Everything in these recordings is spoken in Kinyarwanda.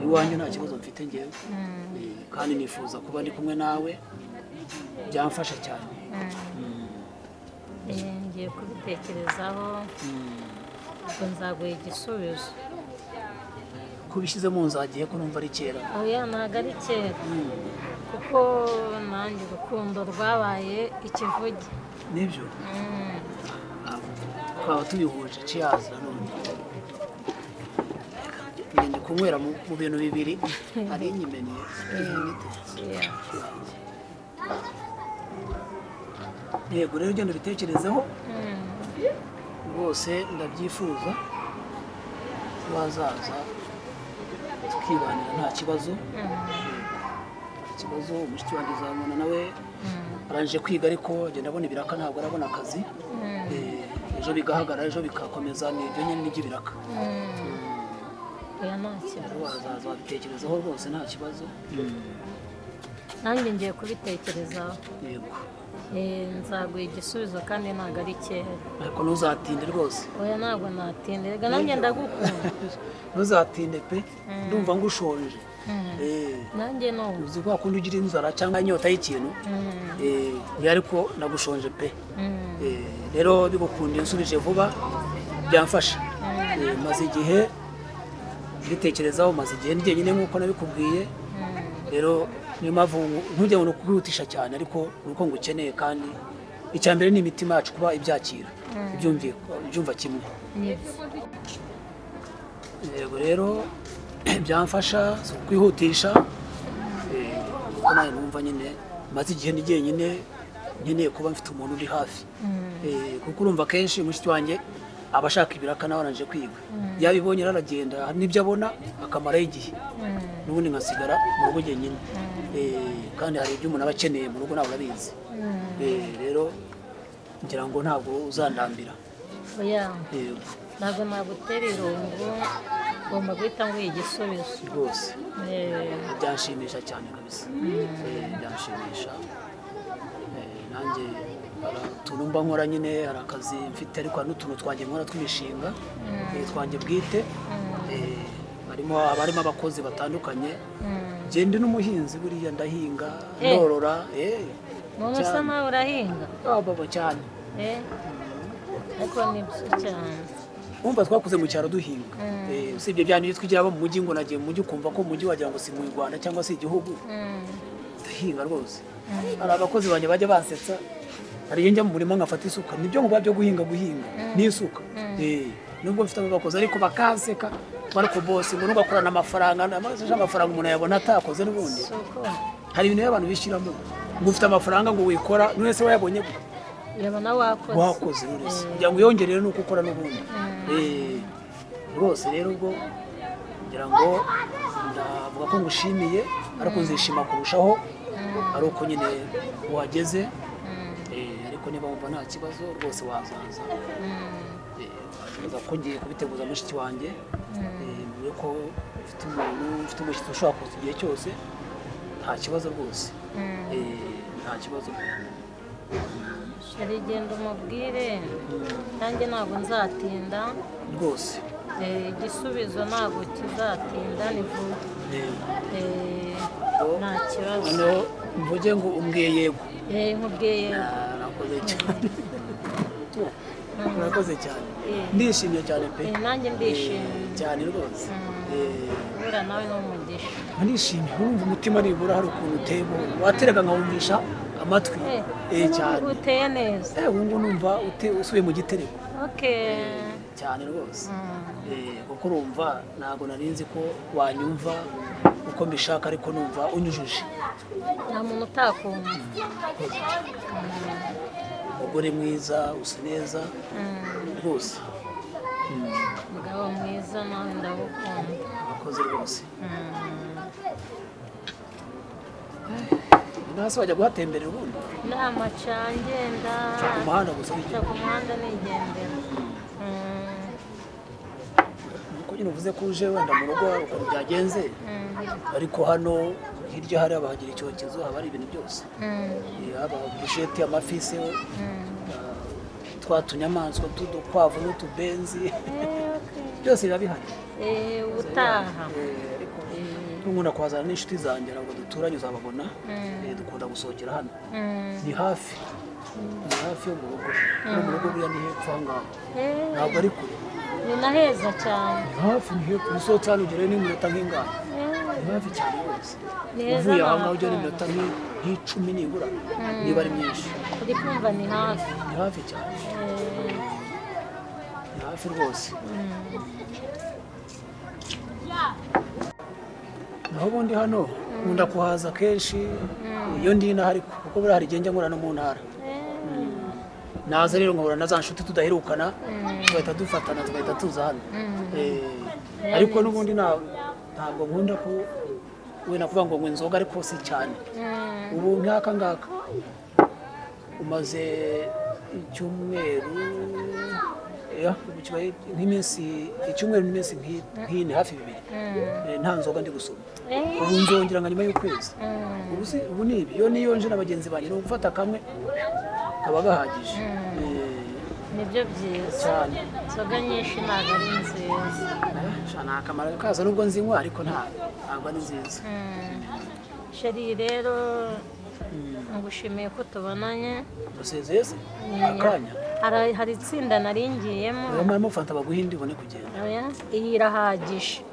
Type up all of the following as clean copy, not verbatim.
iwanyu nta kibazo mfite ngewe kandi nifuza kuba ndi kumwe nawe byamfasha cyane ngiye kubitekerezaho ngo nzaguha igisubizo kubishyize mu nzagiye ko numva ari kera oya ntabwo ari kera kuko nanjye urukundo rwabaye ikivuge nibyo twaba tubihuje ciyazi nanone ngende kunywera mu bintu bibiri ari inyimeneye yego rero ugenda ubitekerezeho rwose ndabyifuza wazaza tukibanira nta kibazo umushiki wanjye uzamubona nawe arangije kwiga ariko agenda abona ibiraka ntabwo arabona akazi ejo bigahagarara ejo bikakomeza n'ibyo nyine n'iby'ibiraka wazaza wabitekerezaho rwose nta kibazo nanjye ngiye kubitekerezaho yego nzaguha igisubizo kandi ntabwo ari kera ariko ntuzatinde rwose oya ntabwo natinde reka nanjye ndagukunda ntuzatinde pe ndumva ngushonje nanjye n'ubu uzi ko wakunda ugira inzara cyangwa inyota y'ikintu ariko nagushonje pe rero bigukundiye nsubije vuba byamfasha maze igihe mbitekerezaho maze igihe njyenyine nk'uko nabikubwiye rero niyo mpamvu ntujye ngo kwihutisha cyane ariko uko ngukeneye kandi icya mbere ni imitima yacu kuba ibyakira ibyumva kimwe yego rero byamfasha si ukwihutisha kuko nawe numva nyine maze igihe ni jyenyine nkeneye kuba mfite umuntu uri hafi kuko urumva kenshi mushiki wanjye aba ashaka ibiraka nawe arangije kwiga yabibonye aragenda hari n'ibyo abona akamaraho igihe n'ubundi nkasigara mu rugo jyenyine kandi hari ibyo umuntu aba akeneye mu rugo ntabwo abizi rero ngira ngo ntabwo uzandambira ntabwo nagutera irungu ugomba guhita nguha igisubizo rwose byanshimisha cyane kabisa byanshimisha nanjye utuntu mba nkora nyine hari akazi mfite ariko hari n'utuntu twanjye nkora tw'imishinga twanjye bwite harimo abakozi batandukanye genda n'umuhinzi buriya ndahinga ndorora umuntu usa nawe urahinga baba cyane ariko ni byo cyane wumva twakuze mu cyaro duhinga usibye bya niyo twigira abo mu mujyi ngo nagiye mu mujyi ukumva ko mu mujyi wagira ngo si mu Rwanda cyangwa se igihugu duhinga rwose hari abakozi banjye bajya bansetsa hari iyo njya mu murima nkafata isuka nibyo ngo byo guhinga n'isuka nubwo mfite abakozi ariko bakanseka ariko bose ngo nugakorana amafaranga umuntu yabona atakoze n'ubundi hari ibintu abantu bishyiramo ngo ufite amafaranga ngo wikora none wayabonye yabona wakoze rwose kugira ngo uyongerere nuko ukora n'ubundi rwose rero ubwo ngira ngo ndavuga ko ngushimiye ariko nzishima kurushaho ari uko nyine wageze ariko niba wumva nta kibazo rwose wazaza ko ngiye kubiteguza mushiki wanjye mbere ko ufite umushyitsi ushobora kuza igihe cyose nta kibazo rwose nta kibazo shari genda umubwire nanjye ntabwo nzatinda rwose igisubizo ntabwo kizatinda ni vuba nta kibazo noneho mvuge ngo umbwiye yego nkubwiye yego nakoze cyane murakoze cyane ndishimye cyane pe nanjye ndishimye cyane rwose ubura nawe n'umugisha ndishimye urumva umutima nibura hari ukuntu uteye wateraga nkawumvisha amatwi cyane uteye neza ubu ngubu numva usubiye mu gitereko cyane rwose kuko urumva ntabwo nari nzi ko wanyumva uko mbishaka ariko numva unyujuje nta muntu utakumva umugore mwiza usa neza rwose umugabo mwiza nawe ndagukunda abakozi rwose hasi wajya guhatemberera ubundi inama ngenda ku muhanda gusa ku muhanda nigendera nuko nyine uvuze ko uje wenda mu rugo ukuntu byagenze ariko hano hirya hari abahagira icyokezo haba hari ibintu byose haba burusheti amafi se twa tunyamaswa tudukwavu n'utubenzi byose biba bihari ubutaha nkunda kuhazana n'inshuti zanjye ntabwo duturanye uzababona dukunda gusohokera hano ni hafi yo mu rugo no mu rugo buriya ni hepfo aho ngaho ntabwo ari kure ni na heza cyane ni hafi ni hepfo usohotse hano ugerayo n'iminota nk'ingana ni hafi cyane rwose uvuye aho ngaho ugera iminota nk'icumi nibura niba ari myinshi uri kumva ni hafi cyane ni hafi rwose naho ubundi hano nkunda kuhaza kenshi iyo ndi inahari kuko buriya hari igihe njya nkora no mu ntara naza rero nkahura na za nshuti tudaherukana tugahita dufatana tugahita tuza hano ariko n'ubundi ntabwo nkunda wenda kuvuga ngo nywa inzoga ariko si cyane ubu nk'aka ngaka umaze icyumweru icyumweru n'iminsi nk'ine hafi bibiri nta nzoga ndi gusoma ubu nzongera nka nyuma y'ukwezi ubu ni ibi iyo niyonje na bagenzi banjye ni ugufata kamwe kaba gahagije nibyo byiza cyane inzoga nyinshi ntabwo ari nziza nta kamaro kazo nubwo nzinywa ariko ntabwo ari nziza sheri rero ngushimiye ko tubonanye dusezeye se akanya hari itsinda naringiyemo urimo fanta baguha indi ubone kugenda iyi irahagije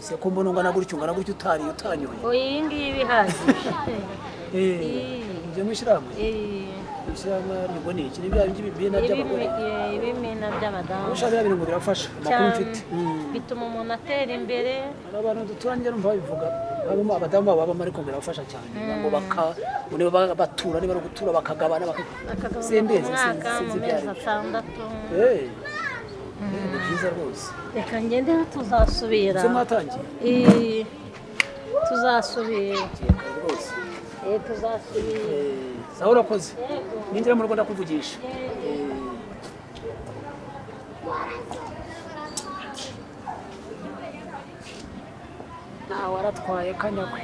se ko mbona ungana gutyo utanyoye iyi ngiyi ibihagije ujye mu ishyirahamwe ishyirahamwe nibwo ni iki ni bya bimina by'abagore ibimina by'abadamu ushaka biriya bintu birafasha amakuru mfite bituma umuntu atera imbere hari abantu duturanye numva babivuga abadamu babo babamo ariko birafasha cyane ngo batura niba ari gutura bakagabana sembeze mu mezi atandatu ni byiza rwose reka ngende tuzasubira se mwatangiye tuzasubira rwose tuzasubira sawa urakoze ninjira mu rugo ndakuvugisha nawe waratwaye kanyagwe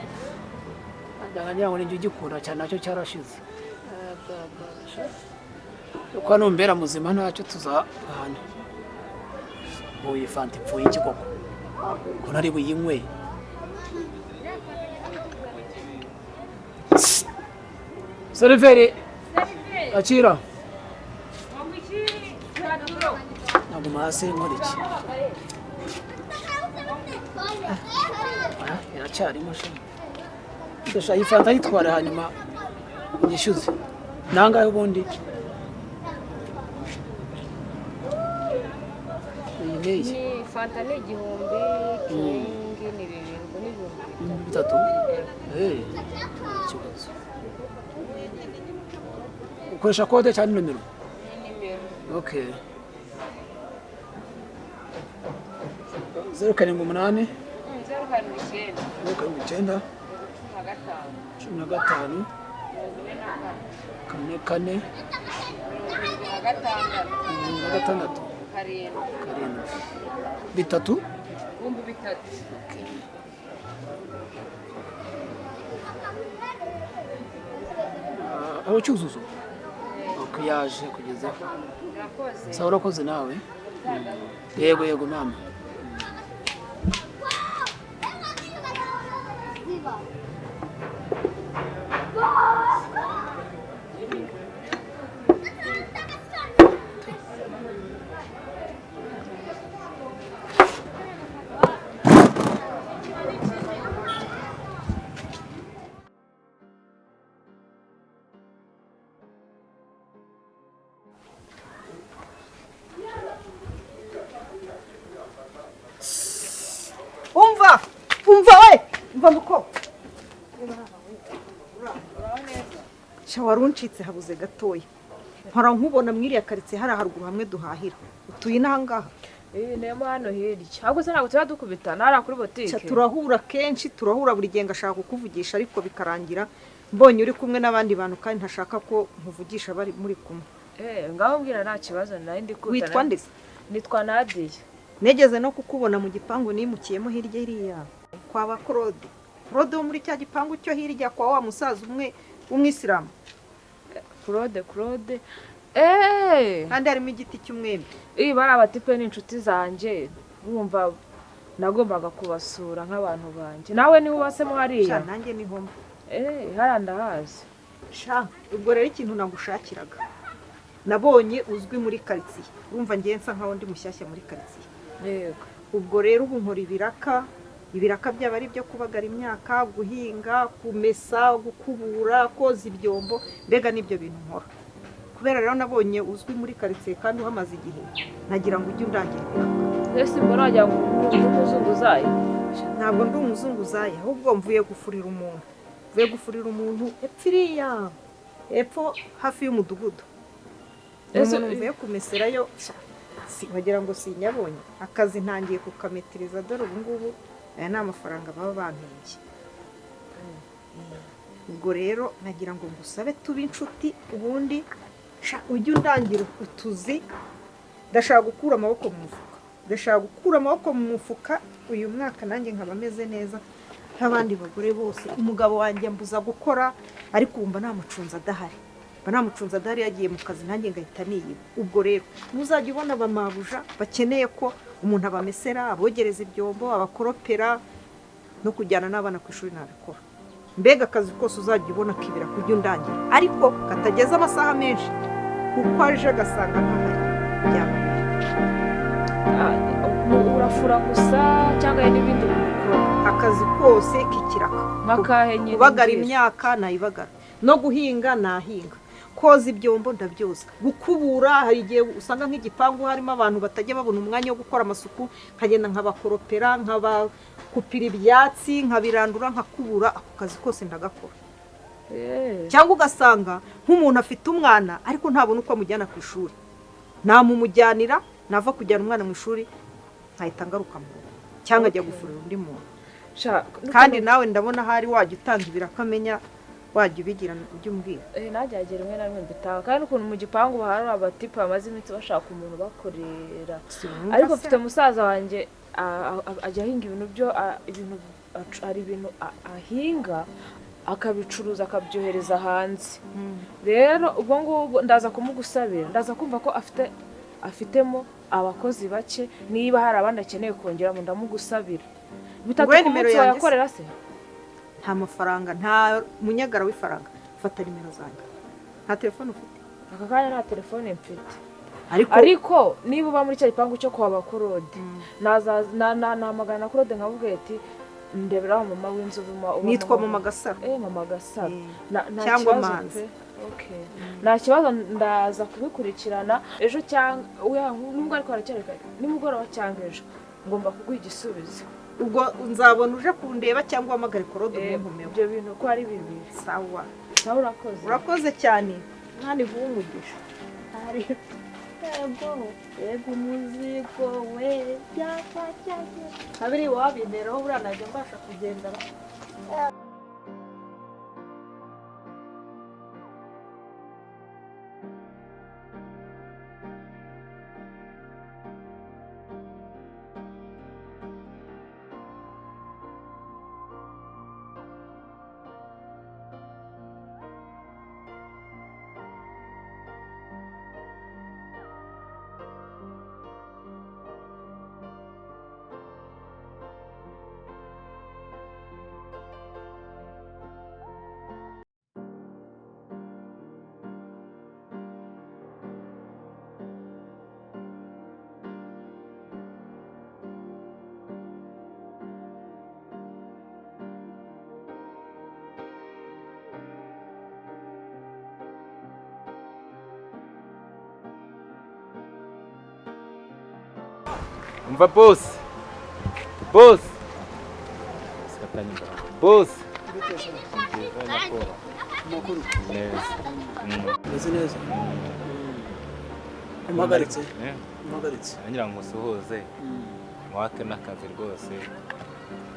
ngira ngo ninjye ugikunda cyane nacyo cyarashize uko numbera muzima ntacyo tuzahana uyu fanta ipfuye iki koko ko ntari buyinywe seriveri akira ntabwo hasi nkora iki iracyarimo shema iyi fanta yitwara hanyuma unyishyuze nangahe ubundi ni fanta ni 1000 kingi ni 3 ikibazo ukoresha kode cyane nomero okay 078 079 15 kane gatandatu bitatu aho cyuzuzo yaje kugeza sawa urakoze nawe yego mama umva muko waruncitse habuze gatoya nkora nkubona mwiriya karitsiye hari haruguru hamwe duhahira utuye n'ahangaha nemo hano hirya ahubwo se ntabwo tuba dukubitana hariya kuri botike turahura kenshi buri gihe ngashaka kukuvugisha ariko bikarangira mbonye uri kumwe n'abandi bantu kandi ntashaka ko nkuvugisha bari muri kumwe ngaho mbwira nta kibazo nari ndi kutana witwa ndetse nitwa Nadia negeze no kukubona mu gipangu nimukiyemo hirya iriya kwa ba Claude wo muri cya gipangu cyo hirya kwa wa musaza umwe w'umwisilamu Claude kandi harimo igiti cy'umwembe. bari abatipe n'inshuti zanjye urumva nagombaga kubasura nk'abantu banjye. Nawe niba ubasemo hariya? Nanjye niho mba. hariya ndahazi. Ubwo rero ikintu nagushakiraga nabonye uzwi muri karitsiye, urumva ngiye nsa nkaho ndi mushyashya muri karitsiye. Yego. Ubwo rero ubu nkora ibiraka byaba ari byo kubagara imyaka, guhinga, kumesa, gukubura, koza ibyombo, mbega n'ibyo bintu nkora. Kubera rero nabonye uzwi muri karitsiye kandi uhamaze igihe, nagira ngo ujye undangira ibiraka. Ese mbona wagira ngo uri umuzunguzayi? Ntabwo ndi umuzunguzayi, ahubwo mvuye gufurira umuntu epfiriya epfo hafi y'umudugudu. Umuntu mvuye kumeserayo wagira ngo sinyabonye. Akazi ntangiye kukametiriza, dore ubu ngubu aya ni amafaranga baba bampembye. Ubwo rero nagira ngo ngusabe tube inshuti, ubundi ujye undangira utuzi. Ndashaka gukura amaboko mu mufuka uyu mwaka, nanjye nkaba ameze neza nk'abandi bagore bose. Umugabo wanjye mbuza gukora, ariko wumva namucunza adahari, yagiye mu kazi, nanjye ngahita niyiba. Ubwo rero ntuzajya ubona abamabuja bakeneye ko umuntu abamesera, abogereza ibyombo, abakoropera no kujyana n'abana ku ishuri nabikora. Mbega akazi kose uzajya ubona kibira kujya undangira, ariko katageze amasaha menshi, kuko aje agasanga ntahari byaba. Urafura gusa cyangwa n'ibindi ukora? Akazi kose k'ikiraka. Kubagara imyaka nayibagara, no guhinga nahinga, koza ibyombo ndabyoza, gukubura. Hari igihe usanga nk'igipangu harimo abantu batajya babona umwanya wo gukora amasuku, nkagenda nkabakoropera, nkabakupira ibyatsi, nkabirandura, nkakubura. Ako kazi kose ndagakora. Cyangwa ugasanga nk'umuntu afite umwana ariko ntabona uko amujyana ku ishuri, namumujyanira, nava kujyana umwana mu ishuri nkahita ngaruka mu rugo, cyangwa ajya gufurira undi muntu. Kandi nawe ndabona hari wajya utanga ibirakamenya, wajya ubigira ujye umbwira. Najyagera rimwe na rimwe mbitanga, kandi ukuntu mu gipangu hari abatipe bamaze iminsi bashaka umuntu bakorera. Ariko mfite musaza wanjye ajya ahinga hari ibintu ahinga akabicuruza akabyohereza hanze. Rero ubwo ngubwo ndaza kumugusabira, ndaza kumva ko afitemo abakozi bake, niba hari abandi akeneye kongeramo ndamugusabira. Bitatu ku munsi wayakorera se? Nta mafaranga, nta munyagara w'ifaranga. Fata nimero zanjye. Nta telefone ufite? Aka kanya nta telefone mfite. Ariko niba uba muri cya gipangu cyo kwa Bakorode, namagana Korode nkavuga ati ndeberaho mama w'inzu nitwa Mama Gasaro. Mama Gasaro. Cyangwa Manzi. Okay. Nta kibazo, ndaza kubikurikirana ejo cyangwa nubwo ariko aracyareka nimugoroba cyangwa ejo ngomba kuguha igisubizo. Ubwo nzabona uje kundeba cyangwa amagare Korode umumpeho. Ibyo bintu ko ari bibiri. Sawa. Nawe urakoze. Urakoze cyane. Nani vuba umugisha. Yego umuzigo we byafashyaje. Kabiri wabinderaho buranajya mbasha kugenda. Umva boss. Neza. Umagaritse. Ngira ngo usuhuze. Mwake n'akazi rwose.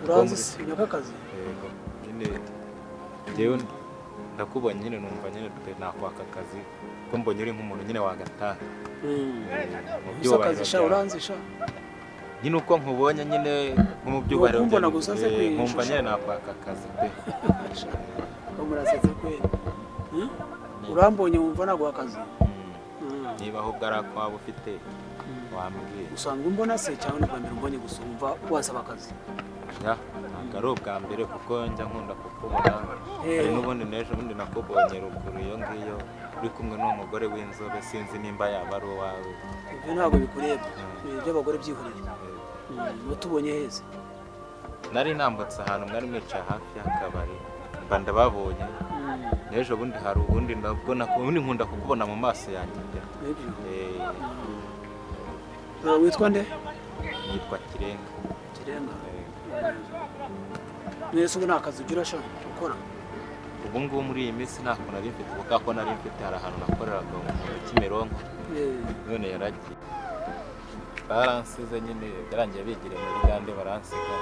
Uranzi nyakakazi. Yego. Nyine jewe ndakubonye nyine numva nyine nakwaka akazi. Ko mbonye uri nk'umuntu nyine wagataha. Usakazi sha uranzi sha. Nyine uko nkubonye nyine nk'umubyubahiro mbona gusaze kwisha. Nkumva nyine nakwaka akazi pe. Umuraseze kwe. Urambonye wumva naguha akazi. niba ahubwo ari ako waba ufite wambwira. usanzwe umbona se cyangwa ni bwa mbere umbonye gusa wumva wasaba akazi? Ntabwo ari ubwa mbere kuko njya nkunda kukubona, hari n'ubundi n'ejo bundi nakubonye ruguru iyo ngiyo uri kumwe n'umugore w'inzobe, sinzi nimba yaba ari uwawe. ibyo ntabwo bikureba, iby'abagore byihorera. watubonye heza? Nari nambutse ahantu mwari mwicaye hafi y'akabari mba ndababonye, n'ejo bundi hari ubundi ndabona ubundi nkunda kukubona mu maso yanjye. witwa nde? Yitwa Kirenga. Kirenga. mwese ubu nta kazi ugira ukora? Ubu ngubu muri iyi minsi nta kuntu nari mfite, kuko ako nari mfite hari ahantu nakoreraga mu Kimironko, none yaragiye baransize nyine, byarangiye bigiriye muri Gande baransiga,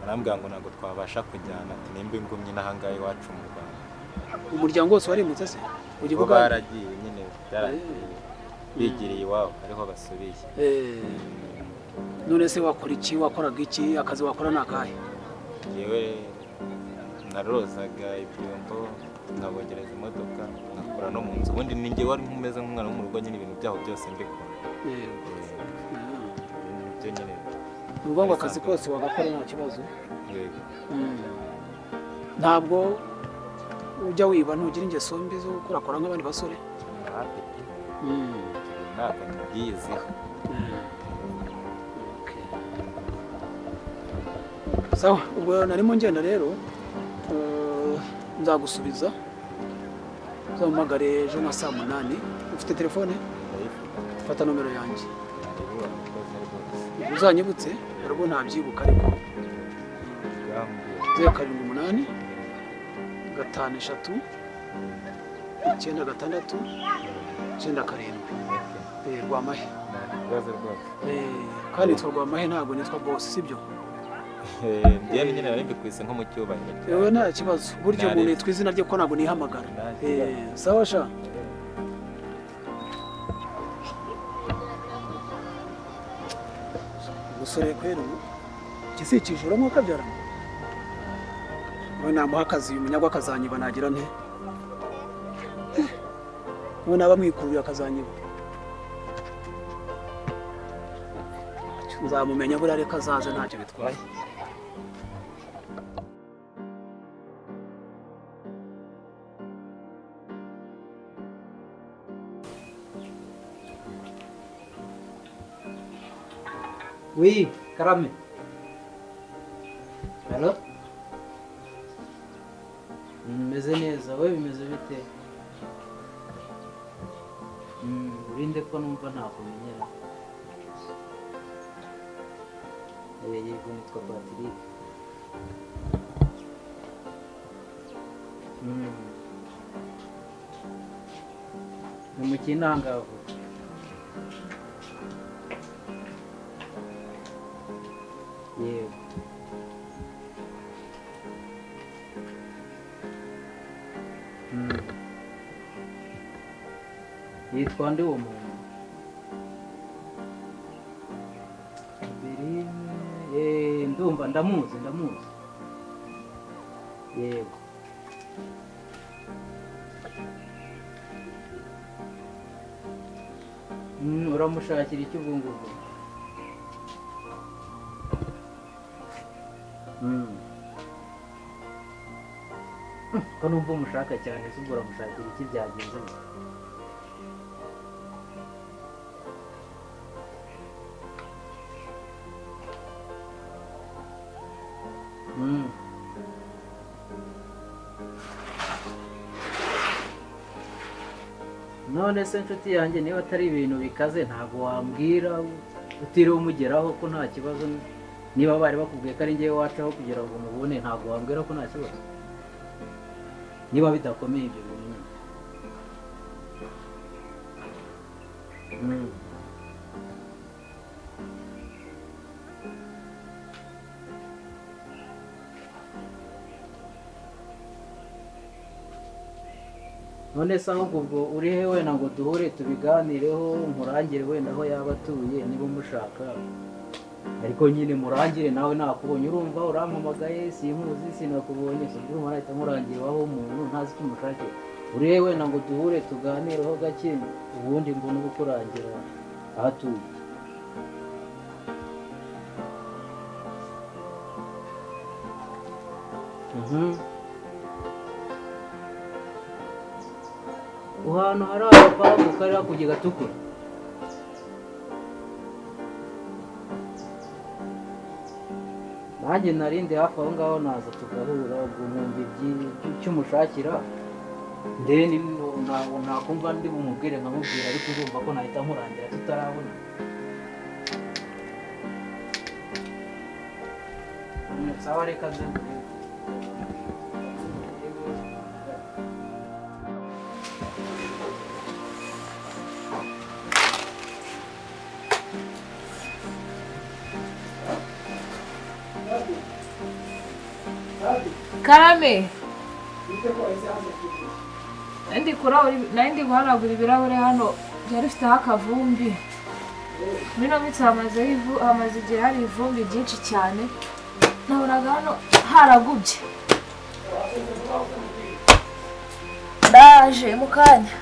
barambwira ngo ntabwo twabasha kujyana, ati nimba ingumye n'ahangaha iwacu mu Rwanda. umuryango wose warimutse se? Bo baragiye nyine, byaragiye bigiriye iwabo ariho basubiye. none se wakora iki? wakoraga iki? akazi wakora ni akahe? yewe narozaga ibyombo, nkabogereza imodoka, nkakora no mu nzu. Ubundi ni njye wari umeze nk'umwana wo mu rugo, nyine ibintu byaho byose mbikora. Ibyo nyine ni ukuvuga ngo akazi kose wagakora nta kibazo? ntabwo ujya wiba, ntugira ingeso mbi zo gukorakora nk'abandi basore? ntabwo nabyiyiziho. sawa, ubwo narimo ngenda rero, nzagusubiza, uzampamagare ejo nka saa 8. ufite telefone? fata nomero yanjye uzanyibutse, ariko ntabyibuka, ariko 078 5 3 9 6 9 7. Rwamahe. kandi nitwa Rwamahe, ntabwo nitwa boss, sibyo? Njyewe nyine nari mbikwise nko mu cyubahiro. Yewe nta kibazo, buryo umuntu yitwa izina rye ko ntabwo nihamagara. sawa sha. Umusore kwera ubu kisi kijura mo kabyara. None namuha akazi, umunyagwa akazanyiba nagira nte? none abamwikurura akazanyiba, nzamumenya buriya, reka azaze ntacyo bitwaye. Oui, Karame. Hello? Meze neza, wowe bimeze bite? Urinde ko numva ntakumenyera. Yego nitwa Patrick. Ni mu Kinangavu. Yego. Yitwa nde uwo muntu? Ndumva ndamuzi. Yego. Uramushakira icyo ubwo ngubwo? ko numva umushaka cyane, se ubwo uramushakira iki? byagenze bite? none se nshuti yanjye, niba atari ibintu bikaze ntabwo wambwira utiriwe umugeraho ko nta kibazo? niba bari bakubwiye ko ari ngewe wacaho kugira ngo umubone, ntabwo wambwira ko nta kibazo? niba bidakomeye ibyo bintu nyine. none se ahubwo ubwo uri he wenda ngo duhure tubiganireho, nkurangire wenda aho yaba atuye niba umushaka, ariko nyine murangire nawe nakubonye, urumva urampamagaye sinkuzi sinakubonye, se ubwo nahita murangira aho umuntu ntazi icyo umushakira. uriye wenda ngo duhure tuganireho gake ubundi mbona uba ukurangira aho atuye. ahantu hari agapangu kari hakurya gatukura. nanjye narindi hafi aho ngaho naza tugahura ubwo nkumva icy'umushakira ndeni ntabwo nakumva ndi bumubwire nkamubwira ariko urumva ko nahita nkurangira tutarabona. sawa reka nze Karame ndi guhanagura ibirahure hano byari bifiteho akavumbi. Muri ino minsi hamaze igihe hari ivumbi ryinshi cyane, nabonaga hano haragubye. Ndaje mu kanya.